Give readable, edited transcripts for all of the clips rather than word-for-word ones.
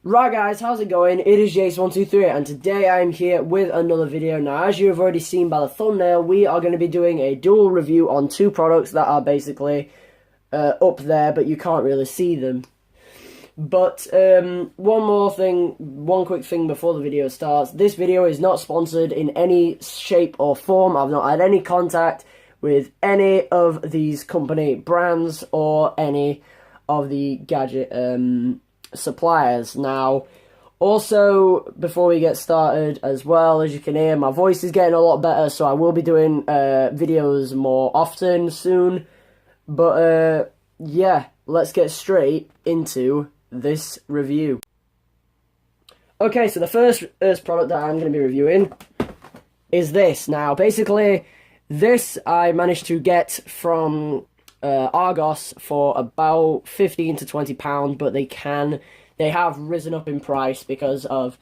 Right guys, how's it going? It is Jace123 and today I'm here with another video. Now as you have already seen by the thumbnail, we are going to be doing a dual review on two products that are basically up there but you can't really see them. But one quick thing before the video starts. This video is not sponsored in any shape or form. I've not had any contact with any of these company brands or any of the gadget suppliers. Now, also, before we get started, as well, as you can hear, my voice is getting a lot better, so I will be doing videos more often soon. But yeah, let's get straight into this review. Okay, so the first product that I'm going to be reviewing is this. Now, basically, this I managed to get from Argos for about £15 to £20, but they have risen up in price because of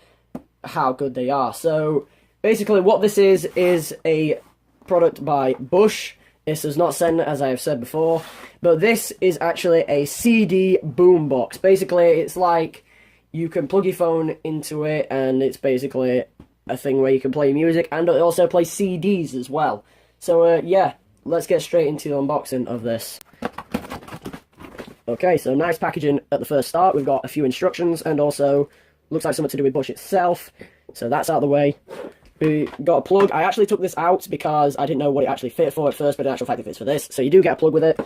how good they are. So basically what this is a product by Bush. This is not sent, as I have said before, but this is actually a CD boombox. Basically it's like you can plug your phone into it and it's basically a thing where you can play music and it also plays CDs as well. So yeah, let's get straight into the unboxing of this. Okay, so nice packaging at the first start. We've got a few instructions and also looks like something to do with Bush itself. So that's out of the way. We got a plug. I actually took this out because I didn't know what it actually fit for at first, but in actual fact it fits for this. So you do get a plug with it.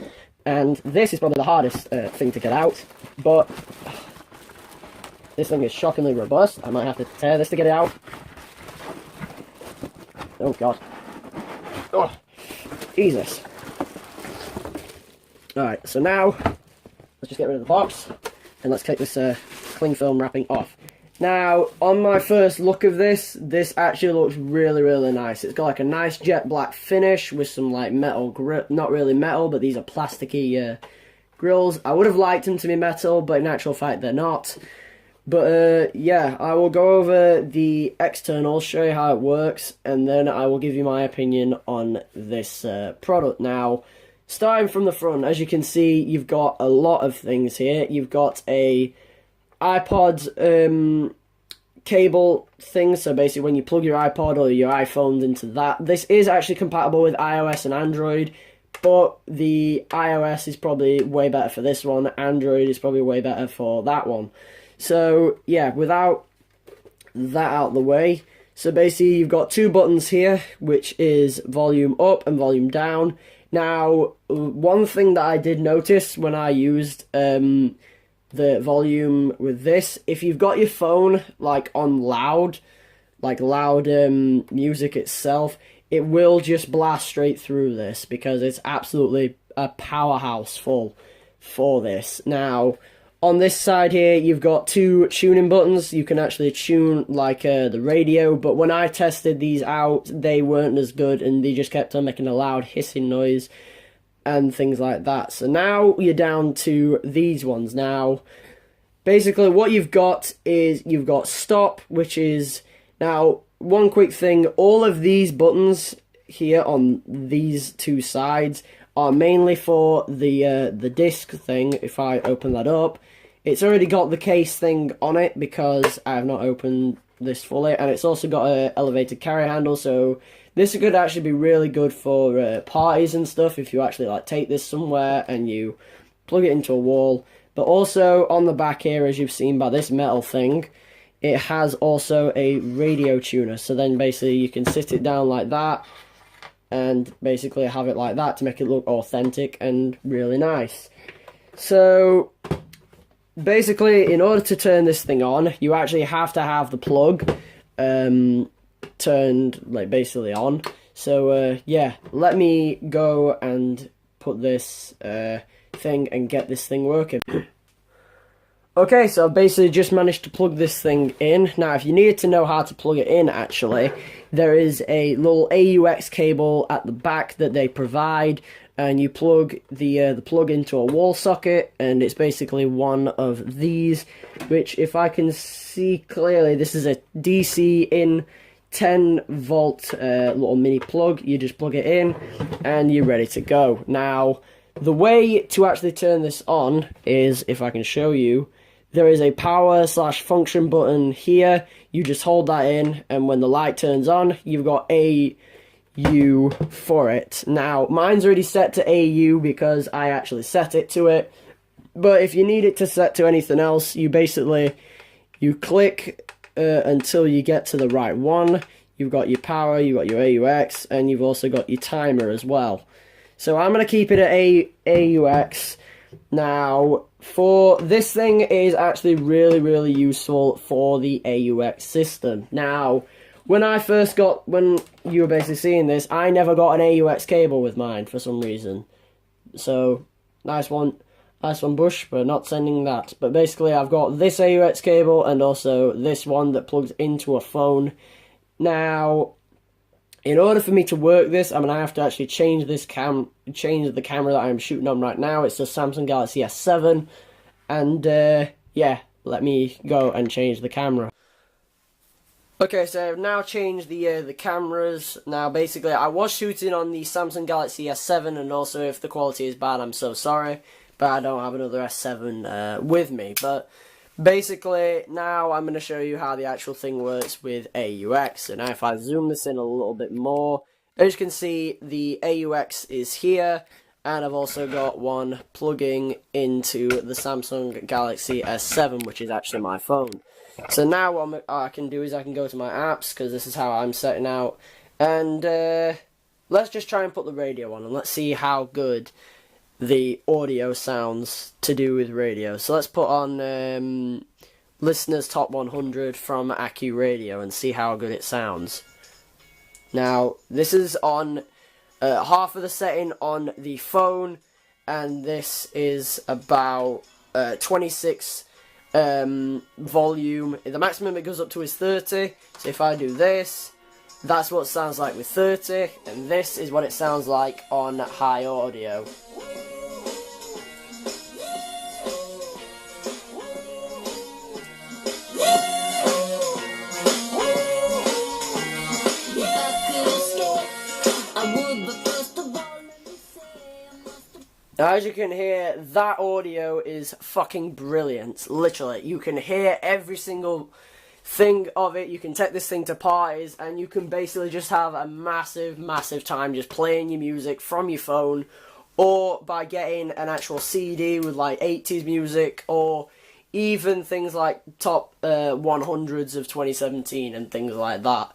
And this is probably the hardest thing to get out. But this thing is shockingly robust. I might have to tear this to get it out. Oh god. Oh, Jesus. Alright, so now let's just get rid of the box and let's take this cling film wrapping off. Now, on my first look of this actually looks really, really nice. It's got like a nice jet black finish with some like metal grip, not really metal, but these are plasticky grills. I would have liked them to be metal, but in actual fact they're not. But yeah, I will go over the externals, show you how it works, and then I will give you my opinion on this product. Now, starting from the front, as you can see, you've got a lot of things here. You've got a iPod cable thing, so basically when you plug your iPod or your iPhone into that, this is actually compatible with iOS and Android, but the iOS is probably way better for this one, Android is probably way better for that one. So yeah, without that out of the way, so basically you've got two buttons here, which is volume up and volume down. Now, one thing that I did notice when I used the volume with this, if you've got your phone like on loud, like loud music itself, it will just blast straight through this because it's absolutely a powerhouse full for this. Now, on this side here, you've got two tuning buttons. You can actually tune like the radio, but when I tested these out, they weren't as good and they just kept on making a loud hissing noise and things like that. So now you're down to these ones. Now, basically what you've got is you've got stop, which is, now, one quick thing, all of these buttons here on these two sides are mainly for the disc thing. If I open that up, it's already got the case thing on it because I have not opened this fully, and it's also got an elevated carry handle, so this could actually be really good for parties and stuff if you actually like take this somewhere and you plug it into a wall. But also on the back here, as you've seen by this metal thing, it has also a radio tuner, so then basically you can sit it down like that and basically have it like that to make it look authentic and really nice. So basically, in order to turn this thing on, you actually have to have the plug turned like basically on. So yeah, let me go and put this thing and get this thing working. Okay, so I've basically just managed to plug this thing in. Now, if you need to know how to plug it in, actually, there is a little AUX cable at the back that they provide, and you plug the plug into a wall socket, and it's basically one of these, which, if I can see clearly, this is a DC in 10 volt little mini plug. You just plug it in, and you're ready to go. Now, the way to actually turn this on is, if I can show you, there is a power/function button here. You just hold that in, and when the light turns on, you've got AU for it. Now, mine's already set to AU because I actually set it to it. But if you need it to set to anything else, you click until you get to the right one. You've got your power, you've got your AUX, and you've also got your timer as well. So I'm going to keep it at AUX. Now, for this thing is actually really, really useful for the AUX system. Now, when you were basically seeing this, I never got an AUX cable with mine for some reason. So, nice one, Bush, but not sending that. But basically, I've got this AUX cable and also this one that plugs into a phone. Now, in order for me to work this, I'm going to have to actually change the camera that I'm shooting on right now. It's the Samsung Galaxy S7. And, yeah, let me go and change the camera. Okay, so I've now changed the cameras. Now, basically, I was shooting on the Samsung Galaxy S7, and also if the quality is bad, I'm so sorry. But I don't have another S7 with me. But basically, now I'm going to show you how the actual thing works with AUX. So now if I zoom this in a little bit more, as you can see, the AUX is here. And I've also got one plugging into the Samsung Galaxy S7, which is actually my phone. So now what I can do is I can go to my apps, because this is how I'm setting out. And let's just try and put the radio on, and let's see how good the audio sounds to do with radio. So let's put on Listeners Top 100 from Accu Radio and see how good it sounds. Now, this is on half of the setting on the phone, and this is about 26 volume. The maximum it goes up to is 30. So if I do this, that's what it sounds like with 30, and this is what it sounds like on high audio. Now, as you can hear, that audio is fucking brilliant. Literally, you can hear every single thing of it. You can take this thing to parties, and you can basically just have a massive, massive time just playing your music from your phone, or by getting an actual CD with like 80s music, or even things like top 100s of 2017 and things like that.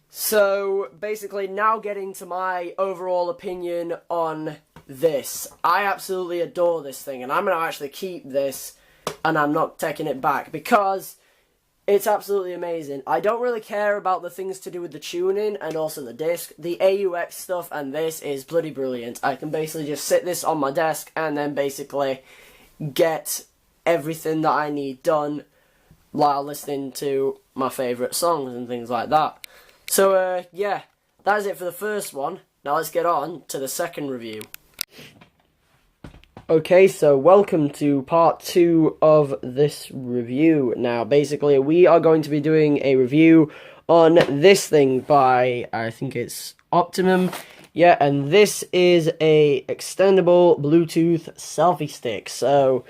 So, basically, now getting to my overall opinion on this. I absolutely adore this thing, and I'm going to actually keep this, and I'm not taking it back, because it's absolutely amazing. I don't really care about the things to do with the tuning and also the disc. The AUX stuff and this is bloody brilliant. I can basically just sit this on my desk and then basically get everything that I need done while listening to my favourite songs and things like that. So, yeah, that is it for the first one. Now let's get on to the second review. Okay, so welcome to part 2 of this review. Now, basically, we are going to be doing a review on this thing by, I think it's Optimum. Yeah, and this is a extendable Bluetooth selfie stick. So,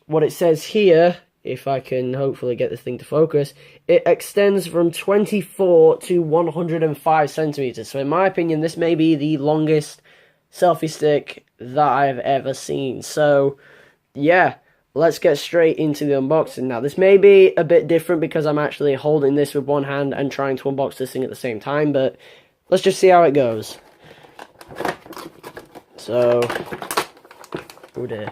what it says here, if I can hopefully get this thing to focus, it extends from 24 to 105 centimeters. So, in my opinion, this may be the longest selfie stick that I've ever seen. So, yeah, let's get straight into the unboxing. Now, this may be a bit different because I'm actually holding this with one hand and trying to unbox this thing at the same time, but let's just see how it goes. So, oh dear,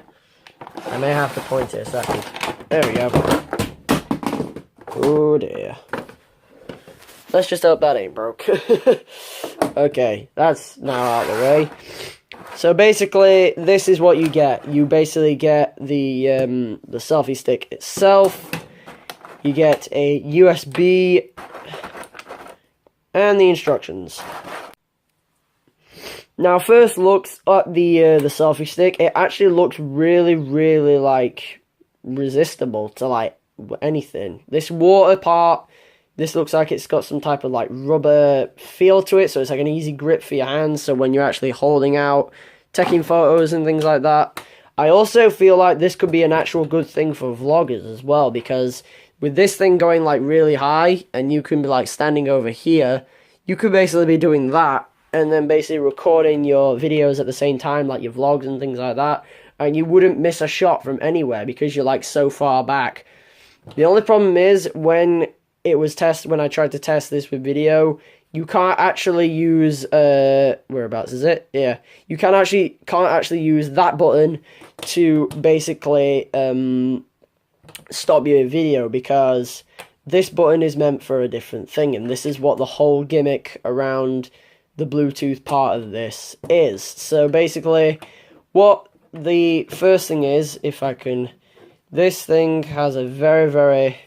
I may have to point it a second. There we go. Oh dear. Let's just hope that ain't broke. Okay, that's now out of the way. So basically, this is what you get. You basically get the selfie stick itself. You get a USB and the instructions. Now, first looks at the selfie stick. It actually looks really, really like resistible to like anything. This water part. This looks like it's got some type of like rubber feel to it, so it's like an easy grip for your hands, so when you're actually holding out, taking photos and things like that. I also feel like this could be an actual good thing for vloggers as well, because with this thing going like really high and you can be like standing over here, you could basically be doing that and then basically recording your videos at the same time, like your vlogs and things like that, and you wouldn't miss a shot from anywhere because you're like so far back. The only problem is when I tried to test this with video, you can't actually use whereabouts is it? Yeah. You can't actually use that button to basically stop your video, because this button is meant for a different thing, and this is what the whole gimmick around the Bluetooth part of this is. So basically, what the first thing is, this thing has a very, very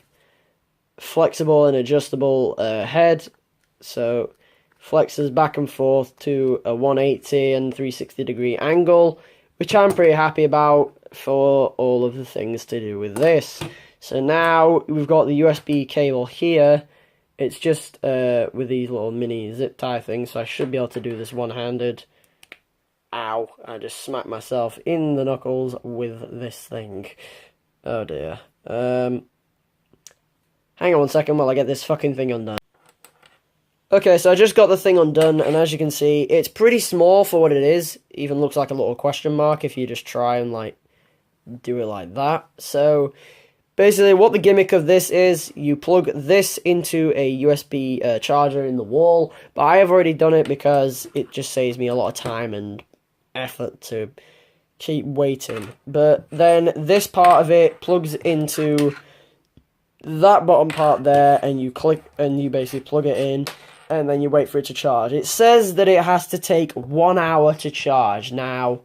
flexible and adjustable head, so flexes back and forth to a 180 and 360 degree angle, which I'm pretty happy about for all of the things to do with this. So now we've got the USB cable here. It's just with these little mini zip tie things, so I should be able to do this one-handed. Ow, I just smacked myself in the knuckles with this thing. Oh dear. Hang on one second while I get this fucking thing undone. Okay, so I just got the thing undone, and as you can see, it's pretty small for what it is. Even looks like a little question mark if you just try and, like, do it like that. So, basically, what the gimmick of this is, you plug this into a USB charger in the wall, but I have already done it because it just saves me a lot of time and effort to keep waiting. But then this part of it plugs into that bottom part there, and you basically plug it in, and then you wait for it to charge. It says that it has to take 1 hour to charge. Now,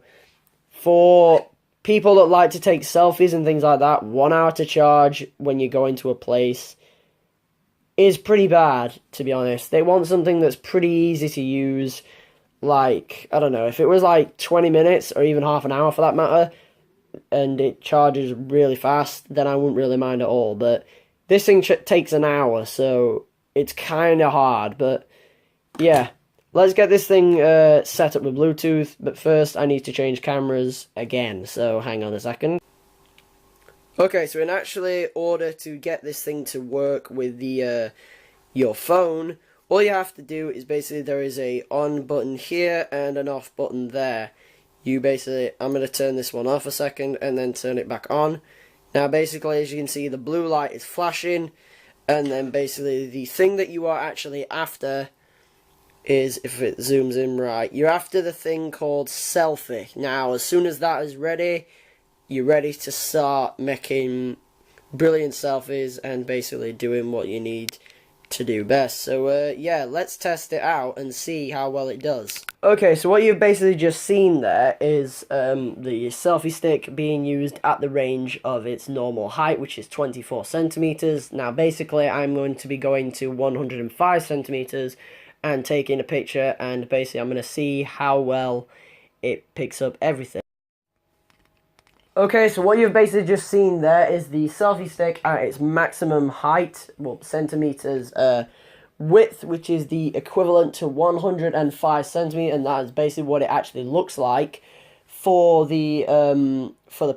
for people that like to take selfies and things like that, 1 hour to charge when you go into a place is pretty bad, to be honest. They want something that's pretty easy to use. Like, I don't know, if it was like 20 minutes or even half an hour for that matter, and it charges really fast, then I wouldn't really mind at all. But this thing takes an hour, so it's kind of hard. But yeah, let's get this thing set up with Bluetooth. But first, I need to change cameras again, so hang on a second. Okay, so in actually order to get this thing to work with the your phone, all you have to do is basically there is a on button here and an off button there. I'm going to turn this one off a second and then turn it back on. Now basically, as you can see, the blue light is flashing, and then basically the thing that you are actually after is, if it zooms in right, you're after the thing called selfie. Now as soon as that is ready, you're ready to start making brilliant selfies and basically doing what you need to do best. So yeah, let's test it out and see how well it does. Okay, so what you've basically just seen there is the selfie stick being used at the range of its normal height, which is 24 centimeters. Now basically I'm going to be going to 105 centimeters and taking a picture, and basically I'm going to see how well it picks up everything. Okay, so what you've basically just seen there is the selfie stick at its maximum height, well, centimeters width, which is the equivalent to 105 centimeters, and that is basically what it actually looks like for the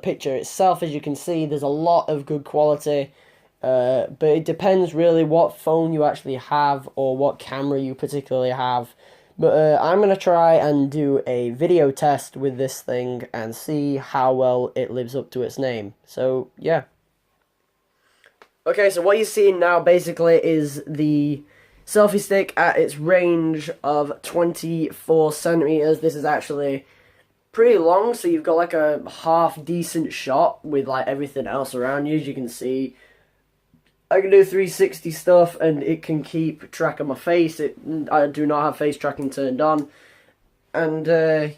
picture itself. As you can see, there's a lot of good quality, but it depends really what phone you actually have or what camera you particularly have. But I'm going to try and do a video test with this thing and see how well it lives up to its name. So, yeah. Okay, so what you're seeing now basically is the selfie stick at its range of 24 centimeters. This is actually pretty long, so you've got like a half decent shot with like everything else around you. As you can see, I can do 360 stuff, and it can keep track of my face. I do not have face tracking turned on. And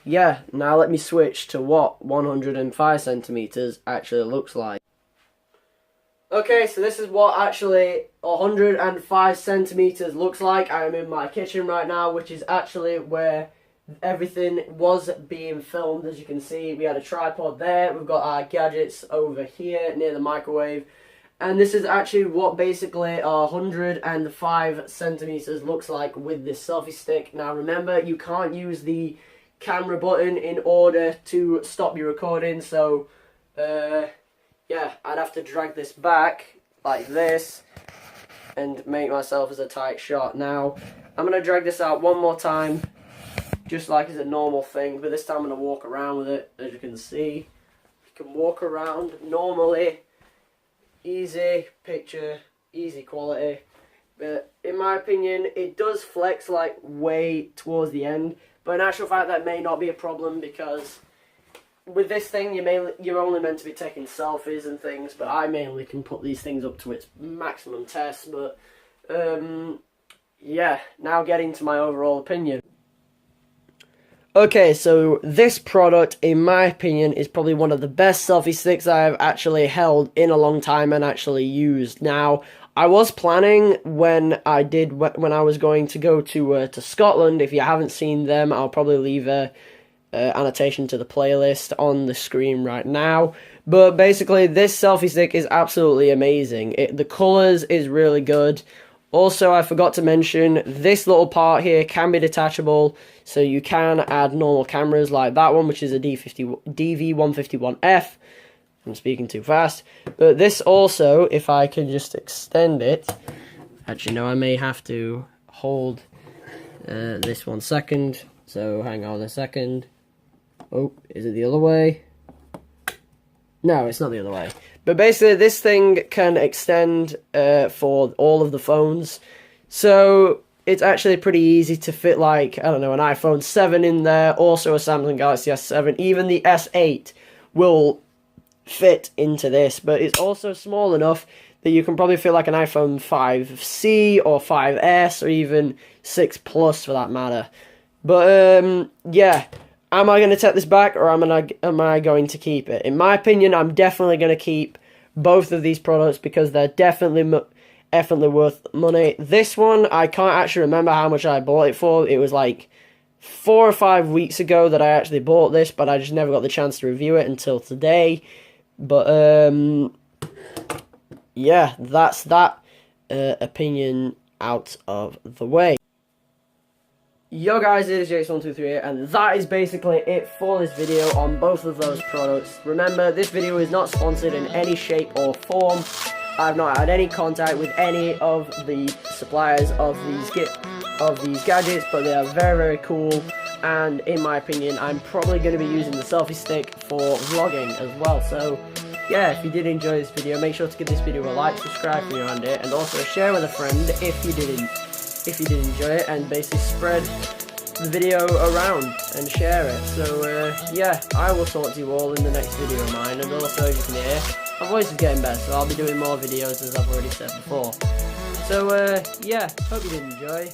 yeah, now let me switch to what 105 centimeters actually looks like. Okay, so this is what actually 105 centimeters looks like. I am in my kitchen right now, which is actually where everything was being filmed. As you can see, we had a tripod there. We've got our gadgets over here near the microwave. And this is actually what basically 105 centimeters looks like with this selfie stick. Now remember, you can't use the camera button in order to stop you recording. So yeah, I'd have to drag this back like this and make myself as a tight shot. Now I'm going to drag this out one more time, just like it's a normal thing, but this time I'm going to walk around with it. As you can see, you can walk around normally, easy picture, easy quality. But in my opinion, it does flex like way towards the end, but in actual fact that may not be a problem, because with this thing you're only meant to be taking selfies and things, but I mainly can put these things up to its maximum test. But yeah, now getting to my overall opinion. Okay, so this product, in my opinion, is probably one of the best selfie sticks I've actually held in a long time and actually used. Now, I was planning when I was going to go to Scotland. If you haven't seen them, I'll probably leave a annotation to the playlist on the screen right now. But basically, this selfie stick is absolutely amazing. The colours is really good. Also, I forgot to mention, this little part here can be detachable, so you can add normal cameras like that one, which is a DV151F. I'm speaking too fast. But this also, if I can just extend it, actually no, I may have to hold this 1 second, so hang on a second. Oh, is it the other way? No, it's not the other way. But basically, this thing can extend for all of the phones. So it's actually pretty easy to fit, like, I don't know, an iPhone 7 in there, also a Samsung Galaxy S7. Even the S8 will fit into this, but it's also small enough that you can probably fit like an iPhone 5C or 5S or even 6 Plus for that matter. But yeah, am I going to take this back, or am I going to keep it? In my opinion, I'm definitely going to keep both of these products because they're definitely worth money. This one, I can't actually remember how much I bought it for. It was like 4 or 5 weeks ago that I actually bought this, but I just never got the chance to review it until today. But yeah, that's that opinion out of the way. Yo guys, it is Jason123 here, and that is basically it for this video on both of those products. Remember, this video is not sponsored in any shape or form. I've not had any contact with any of the suppliers of these gadgets, but they are very, very cool. And in my opinion, I'm probably going to be using the selfie stick for vlogging as well. So yeah, if you did enjoy this video, make sure to give this video a like, subscribe if you're around it, and also share with a friend if you did enjoy it, and basically spread the video around and share it. So yeah, I will talk to you all in the next video of mine. And also, as you can hear, my voice is getting better, so I'll be doing more videos, as I've already said before. So yeah, hope you did enjoy.